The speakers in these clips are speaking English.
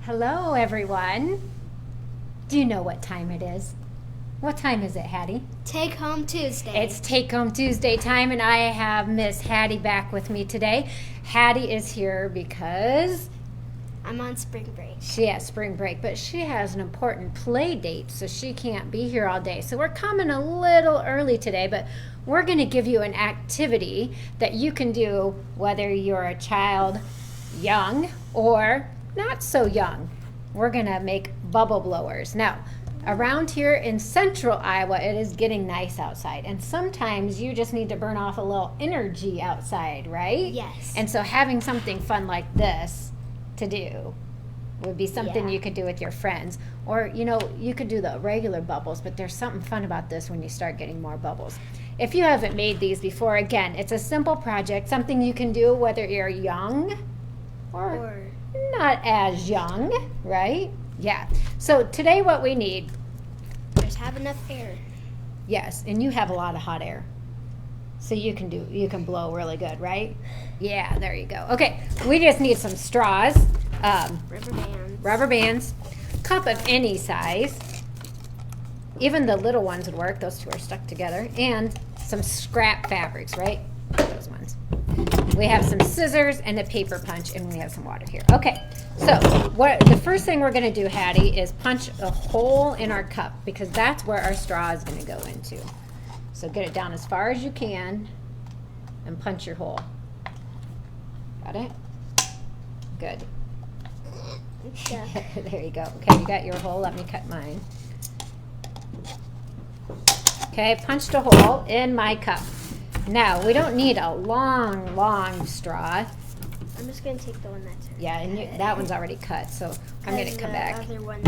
Hello, everyone. Do you know what time it is? What time is it, Hattie? Take Home Tuesday. It's Take Home Tuesday time, and I have Miss Hattie back with me today. Hattie is here because I'm on spring break. she has spring break, but she has an important play date, so she can't be here all day. So we're coming a little early today, but we're going to give you an activity that you can do whether you're a child young or not so young. We're going to make bubble blowers. Now, around here in central Iowa, it is getting nice outside, and sometimes you just need to burn off a little energy outside, right? Yes. And so having something fun like this to do would be something Yeah. you could do with your friends. Or, you could do the regular bubbles, but there's something fun about this when you start getting more bubbles. If you haven't made these before, again, it's a simple project, something you can do whether you're young or not as young, right? Yeah. So today what we need, just have enough air. yes, and you have a lot of hot air. So you can blow really good, right? Yeah, there you go. Okay, we just need some straws, rubber bands, cup of any size. Even the little ones would work. Those two are stuck together. And some scrap fabrics, right? Those ones. We have some scissors and a paper punch, and we have some water here. Okay, so the first thing we're going to do, Hattie, is punch a hole in our cup because that's where our straw is going to go into. So get it down as far as you can and punch your hole. Got it? Good. Yeah. There you go. Okay, you got your hole. Let me cut mine. Okay, I punched a hole in my cup. Now, we don't need a long straw. I'm just going to take the one that's Yeah, and that one's already cut, so I'm going to come back. Other one.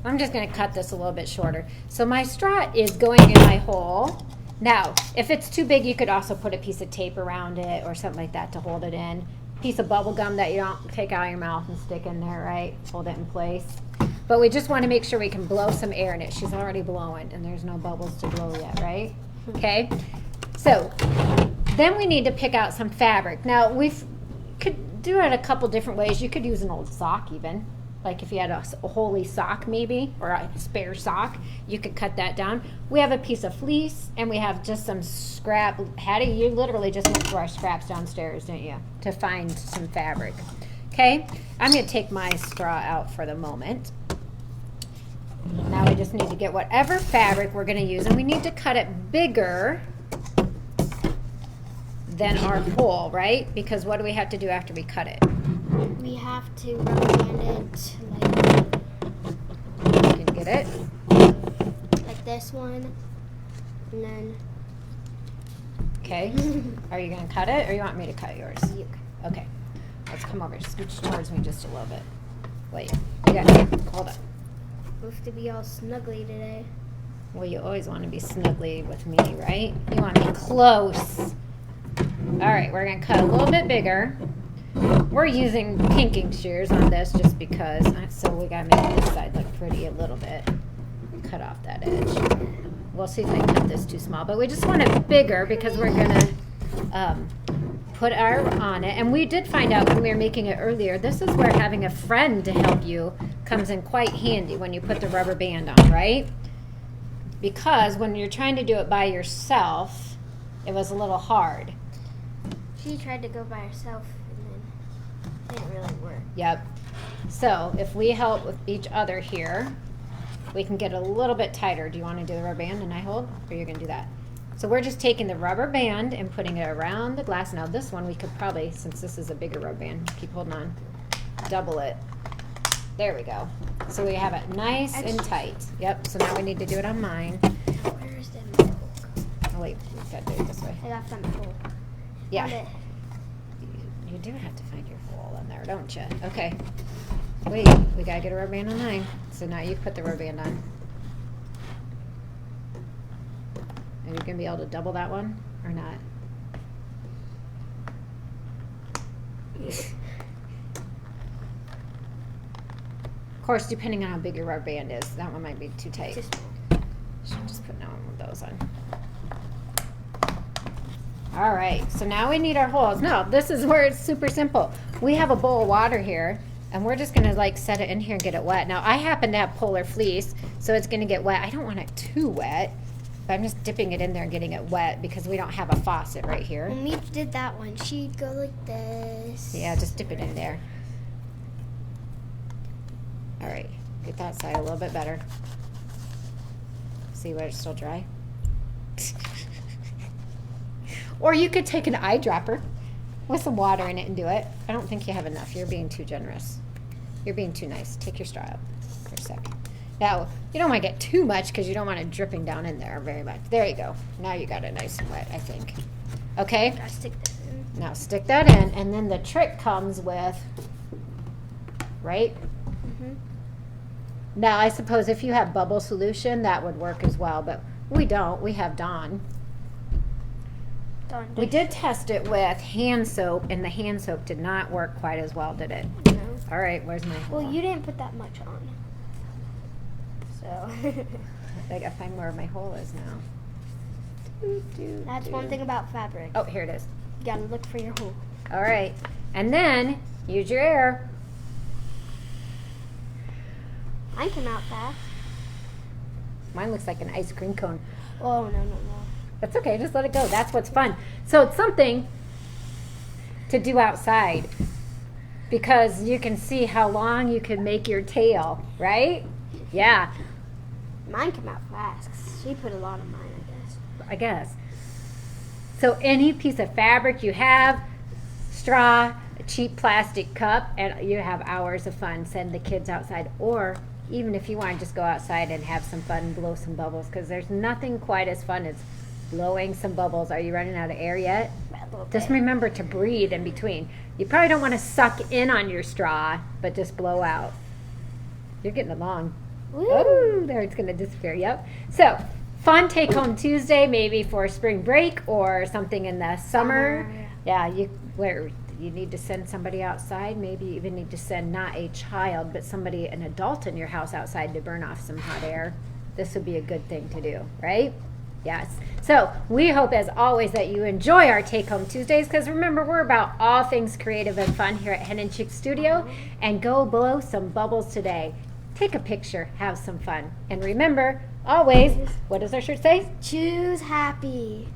I'm just going to cut this a little bit shorter. So my straw is going in my hole. Now, if it's too big, you could also put a piece of tape around it or something like that to hold it in. Piece of bubble gum that you don't take out of your mouth and stick in there, right? Hold it in place. But we just want to make sure we can blow some air in it. She's already blowing, and there's no bubbles to blow yet, right? Okay. So then we need to pick out some fabric. Now, we could do it a couple different ways. You could use an old sock even. Like if you had a holey sock maybe, or a spare sock, you could cut that down. We have a piece of fleece, and we have just some scrap. Hattie, you literally just went through our scraps downstairs, didn't you, to find some fabric. Okay, I'm going to take my straw out for the moment. Now we just need to get whatever fabric we're going to use, and we need to cut it bigger than our hole, right? Because what do we have to do after we cut it? We have to rubber band it You can get it. like this one, and then Okay. Are you going to cut it, or you want me to cut yours? you. Okay. Let's come over. Scooch towards me just a little bit. Wait. You got it. Hold on. We have to be all snuggly today. Well, you always want to be snuggly with me, right? You want to be close. All right, we're going to cut a little bit bigger. We're using pinking shears on this just because, so we got to make this side look pretty a little bit. Cut off that edge. We'll see if I cut this too small, but we just want it bigger because we're going to put our on it. And we did find out when we were making it earlier, this is where having a friend to help you comes in quite handy when you put the rubber band on, right? Because when you're trying to do it by yourself, it was a little hard. She tried to go by herself, and then it didn't really work. Yep. So if we help with each other here, we can get a little bit tighter. Do you want to do the rubber band and I hold? Or you're going to do that? So we're just taking the rubber band and putting it around the glass. Now this one we could probably, since this is a bigger rubber band, keep holding on, double it. There we go. So we have it nice and tight. Yep, so now we need to do it on mine. Where's the milk? Oh wait, we've got to do it this way. I got some hole. Yeah. Found it. You do have to find your hole in there, don't you? Okay. Wait, we gotta get a rubber band on mine. So now you put the rubber band on. Are you gonna be able to double that one or not? Of course, depending on how big your rubber band is, that one might be too tight. Just Should just put one of those on. All right, so now we need our holes. No, this is where it's super simple. We have a bowl of water here. And we're just gonna like set it in here and get it wet. Now I happen to have polar fleece, so it's gonna get wet. I don't want it too wet, but I'm just dipping it in there and getting it wet because we don't have a faucet right here. When we did that one, she'd go like this. Yeah, just dip it in there. All right, get that side a little bit better. See where it's still dry? Or you could take an eyedropper with some water in it and do it. I don't think you have enough. You're being too generous. You're being too nice. Take your straw out for a second. Now, you don't want to get too much because you don't want it dripping down in there very much. There you go. Now you got it nice and wet, I think. Okay? Gotta stick this in. Now stick that in, and then the trick comes with, right? Mm-hmm. Now, I suppose if you have bubble solution, that would work as well, but we don't. We have Dawn. We did test it with hand soap, and the hand soap did not work quite as well, did it? No. All right, where's my hole? Well, you didn't put that much on. So. I gotta find where my hole is now. That's one thing about fabric. Oh, here it is. You gotta look for your hole. All right, and then use your air. Mine came out fast. Mine looks like an ice cream cone. Oh, no. That's okay, just let it go. That's what's fun. So it's something to do outside because you can see how long you can make your tail, right? Yeah, Mine came out fast. She put a lot on mine, I guess. So any piece of fabric you have, straw, a cheap plastic cup, and you have hours of fun. Send the kids outside, or even if you want to just go outside and have some fun, blow some bubbles, because there's nothing quite as fun as blowing some bubbles. Are you running out of air yet? Just remember to breathe in between. You probably don't want to suck in on your straw, but just blow out. You're getting along. Woo. Oh, there it's going to disappear. Yep. So, fun take home Tuesday, maybe for spring break or something in the summer. Yeah, you need to send somebody outside. Maybe you even need to send not a child, but somebody, an adult in your house outside to burn off some hot air. This would be a good thing to do, right? Yes. So we hope, as always, that you enjoy our Take Home Tuesdays, because remember, we're about all things creative and fun here at Hen and Chicks Studio. And go blow some bubbles today. Take a picture, have some fun. And remember, always, what does our shirt say? Choose happy.